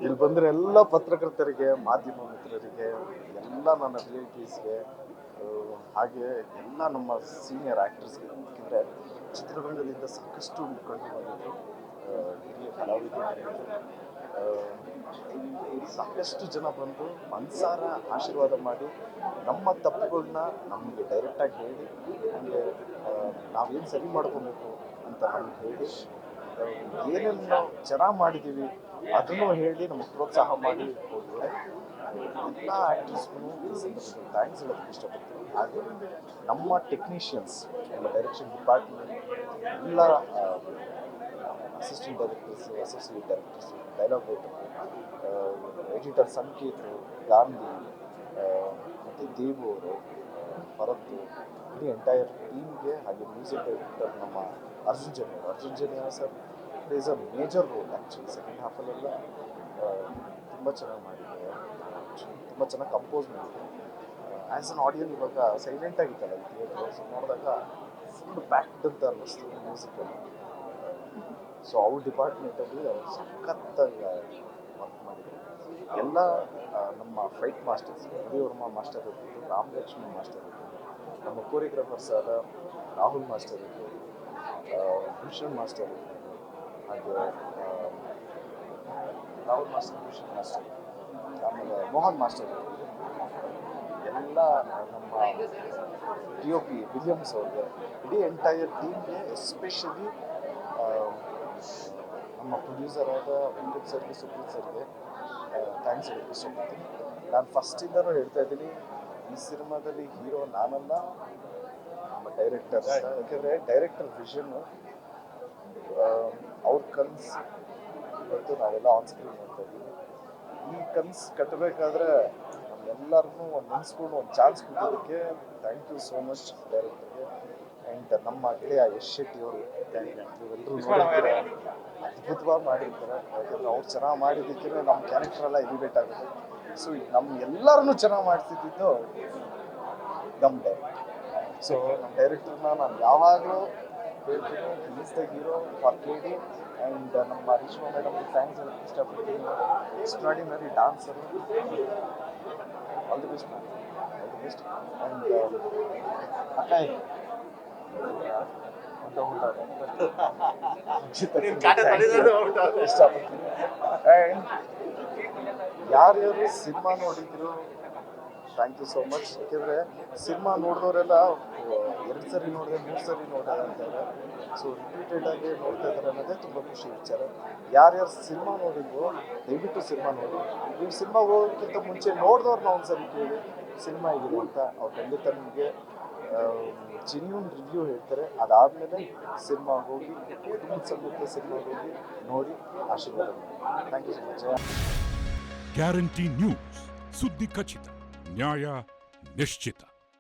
ಇಲ್ಲಿ ಬಂದರೆ ಎಲ್ಲ ಪತ್ರಕರ್ತರಿಗೆ, ಮಾಧ್ಯಮ ಮಿತ್ರರಿಗೆ, ಎಲ್ಲ ನನ್ನ ರಿಲೇಟಿವ್ಸ್ಗೆ, ಹಾಗೆ ಎಲ್ಲ ನಮ್ಮ ಸೀನಿಯರ್ ಆ್ಯಕ್ಟರ್ಸ್ಗೆ. ಯಾಕೆಂದರೆ ಚಿತ್ರರಂಗದಿಂದ ಸಾಕಷ್ಟು ಮುಖಂಡರು ಬಂದಿದ್ದರು, ಹಿರಿಯ ಕಲಾವಿದರು, ಸಾಕಷ್ಟು ಜನ ಬಂದು ಮನಸಾರ ಆಶೀರ್ವಾದ ಮಾಡಿ ನಮ್ಮ ತಪ್ಪುಗಳನ್ನ ನಮಗೆ ಡೈರೆಕ್ಟಾಗಿ ಹೇಳಿ, ನಮಗೆ ನಾವೇನು ಸರಿ ಮಾಡ್ಕೊಬೇಕು ಅಂತ ನಮ್ಗೆ ಹೇಳಿ, ಏನೇನು ನಾವು ಚೆನ್ನಾಗಿ ಮಾಡಿದ್ದೀವಿ ಅದನ್ನು ಹೇಳಿ ನಮಗೆ ಪ್ರೋತ್ಸಾಹ ಮಾಡಿ ಹೋಗಿದ್ದಾರೆ. ಎಲ್ಲ ಆ್ಯಕ್ಟರ್ಸ್ಗೂ ಈ ಸಂದರ್ಭದಲ್ಲಿ ಥ್ಯಾಂಕ್ಸ್ ಹೇಳೋದಕ್ಕೆ ಇಷ್ಟಪಡ್ತೀನಿ. ಹಾಗೆ ನಮ್ಮ ಟೆಕ್ನಿಷಿಯನ್ಸ್, ನಮ್ಮ ಡೈರೆಕ್ಷನ್ ಡಿಪಾರ್ಟ್ಮೆಂಟ್ ಎಲ್ಲ assistant directors, associate directors, dialogue writer, editor Sanketh, Gandhi, ಮತ್ತು ದೇವು ಅವರು, ಭರತ್, ಇಡೀ ಎಂಟೈರ್ ಟೀಮ್ಗೆ, ಹಾಗೆ ಮ್ಯೂಸಿಕ್ ಡೈರೆಕ್ಟರ್ ನಮ್ಮ Arjun Janya sir plays a major role. Actually second ಹಾಫಲ್ಲೆಲ್ಲ ತುಂಬ ಚೆನ್ನಾಗಿ ಮಾಡಿದ್ದಾರೆ, ತುಂಬ ಚೆನ್ನಾಗಿ ಕಂಪೋಸ್ ಮಾಡಿದ್ದಾರೆ. ಆ್ಯಸ್ ಅನ್ ಆಡಿಯನ್ ಇವಾಗ ಸೈಲೆಂಟ್ ಆಗಿತ್ತಲ್ಲ ಈ ಥಿಯೇಟ್ರು, ಸೊ ನೋಡಿದಾಗ ಫುಲ್ ಪ್ಯಾಕ್ಡ್ ಅಂತ ಅನ್ನಿಸ್ತು ಮ್ಯೂಸಿಕಲ್ಲಿ. ಸೊ ಅವ್ರ ಡಿಪಾರ್ಟ್ಮೆಂಟಲ್ಲಿ ಅವ್ರು ಸಖತ್ತಾಗಿ ವರ್ಕ್ ಮಾಡಿದರು. ಎಲ್ಲ ನಮ್ಮ ಫೈಟ್ ಮಾಸ್ಟರ್ಸ್, ರವಿವರ್ಮ ಮಾಸ್ಟರ್ ಇರ್ಬೋದು, ರಾಮಲಕ್ಷ್ಮಿ ಮಾಸ್ಟರ್ ಇರ್ಬೋದು, ನಮ್ಮ ಕೋರಿಯೋಗ್ರಾಫರ್ಸ್ ಆದ ರಾಹುಲ್ ಮಾಸ್ಟರ್ ಇರ್ಬೋದು, ಭೂಷಣ್ ಮಾಸ್ಟರ್ ಇರ್ಬೋದು, ಹಾಗೆ ರಾಹುಲ್ ಮಾಸ್ಟರ್, ಭೂಷಣ್ ಮಾಸ್ಟರ್, ಆಮೇಲೆ ಮೋಹನ್ ಮಾಸ್ಟರ್ ಇರ್ಬೋದು, ಎಲ್ಲ ನಮ್ಮ DOP ವಿಲಿಯಮ್ಸ್ ಅವ್ರಿಗೆ, ಇಡೀ ಎಂಟೈರ್ ಟೀಮ್ಗೆ, ಎಸ್ಪೆಷಲಿ ನಮ್ಮ ಪ್ರೊಡ್ಯೂಸರ್ ಆದ ವೆಂಕಟ್ ಸರ್ಗೆ, ಸುಪ್ರೀತ್ ಸರ್ಗೆ ಥ್ಯಾಂಕ್ಸ್ ಹೇಳೋಕ್ಕೆ ಇಷ್ಟಪಡ್ತೀನಿ. ನಾನು ಫಸ್ಟಿಂದನೂ ಹೇಳ್ತಾ ಇದ್ದೀನಿ, ಈ ಸಿನಿಮಾದಲ್ಲಿ ಹೀರೋ ನಾನಲ್ಲ, ನಮ್ಮ ಡೈರೆಕ್ಟರ್ ಅಂತ. ಯಾಕೆಂದರೆ ಡೈರೆಕ್ಟರ್ ವಿಷನ್ನು, ಅವ್ರ ಕನಸು ಇವತ್ತು ನಾವೆಲ್ಲ ಆನ್ ಸ್ಕ್ರೀನ್ ಮಾಡ್ತಾ ಇದ್ದೀವಿ. ಈ ಕನಸು ಕಟ್ಟಬೇಕಾದ್ರೆ ನಮ್ಮೆಲ್ಲರನ್ನೂ ಒಂದು ನೆನೆಸ್ಕೊಂಡು ಒಂದು ಚಾನ್ಸ್ ಕೊಡೋದಕ್ಕೆ ಥ್ಯಾಂಕ್ ಯು ಸೋ ಮಚ್ ಡೈರೆಕ್ಟರ್ಗೆ. ಆ್ಯಂಡ್ ನಮ್ಮ ಗೆಳೆಯ ಯಶ್ ಶೆಟ್ಟಿ ಅವರು, ನೀವೆಲ್ಲರೂ ನೋಡಿರ್ತಾರೆ, ಅದ್ಭುತವಾಗಿ ಮಾಡಿರ್ತಾರೆ. ಯಾಕಂದರೆ ಅವ್ರು ಚೆನ್ನಾಗಿ ಮಾಡಿದ್ದಕ್ಕೆ ನಮ್ಮ ಕ್ಯಾರೆಕ್ಟರ್ ಎಲ್ಲ ಎಲಿವೇಟ್ ಆಗುತ್ತೆ. ಸೊ ನಮ್ಮ ಎಲ್ಲರನ್ನೂ ಚೆನ್ನಾಗಿ ಮಾಡ್ತಿದ್ದು ನಮ್ಮ ಡೈರೆಕ್ಟರ್. ಸೊ ನಮ್ಮ ಡೈರೆಕ್ಟರ್ನ ನಾನು ಯಾವಾಗಲೂ ಹೇಳ್ತೀನಿ, is the hero for lady. And ನಮ್ಮ ರೇಷ್ಮಾ ಮೇಡಮ್ಗೆ ಥ್ಯಾಂಕ್ಸ್ ಹೇಳೋಕ್ಕೆ ಇಷ್ಟಪಡ್ತೀನಿ. Extraordinary dancer. All the best ma'am, all the best. And ಅಕ್ಕಾಯ್ ಇಷ್ಟಪಡ್ತೀನಿ. ಆ್ಯಂಡ್ ಯಾರ್ಯಾರು ಸಿನಿಮಾ ನೋಡಿದ್ರು ಥ್ಯಾಂಕ್ ಯು ಸೋ ಮಚ್. ಯಾಕೆಂದರೆ ಸಿನಿಮಾ ನೋಡಿದವರೆಲ್ಲ 2 ಸರಿ ನೋಡಿದೆ, 3 ಸರಿ ನೋಡಿದೆ ಅಂತಾರೆ. ಸೊ ರಿಪೀಟೆಡಾಗಿ ನೋಡ್ತಾ ಇದ್ದಾರೆ ಅನ್ನೋದೇ ತುಂಬ ಖುಷಿ ವಿಚಾರ. ಯಾರ್ಯಾರು ಸಿನಿಮಾ ನೋಡಿದ್ರು ದಯವಿಟ್ಟು ಸಿನಿಮಾ ನೋಡಿ. ನೀವು ಸಿನಿಮಾ ಹೋಗೋಕ್ಕಿಂತ ಮುಂಚೆ ನೋಡಿದವ್ರನ್ನ ಒಂದು ಸರಿ ಕೇಳಿ ಸಿನಿಮಾ ಹೇಗಿದೆ ಅಂತ. ಅವ್ರು ಖಂಡಿತ ನಿಮಗೆ ಜೆನ್ಯೂನ್ ರಿವ್ಯೂ ಹೇಳ್ತಾರೆ. ಅದಾದಮೇಲೆ ಸಿನಿಮಾ ಹೋಗಿ, ಕುಟುಂಬದ ಸಮೇತ ಸಿನಿಮಾ ಹೋಗಿ ನೋಡಿ ಆಶೀರ್ವಾದ ಮಾಡಿ. Thank you so much. Guarantee news, ಸುದ್ದಿ ಖಚಿತ, ನ್ಯಾಯ ನಿಶ್ಚಿತ.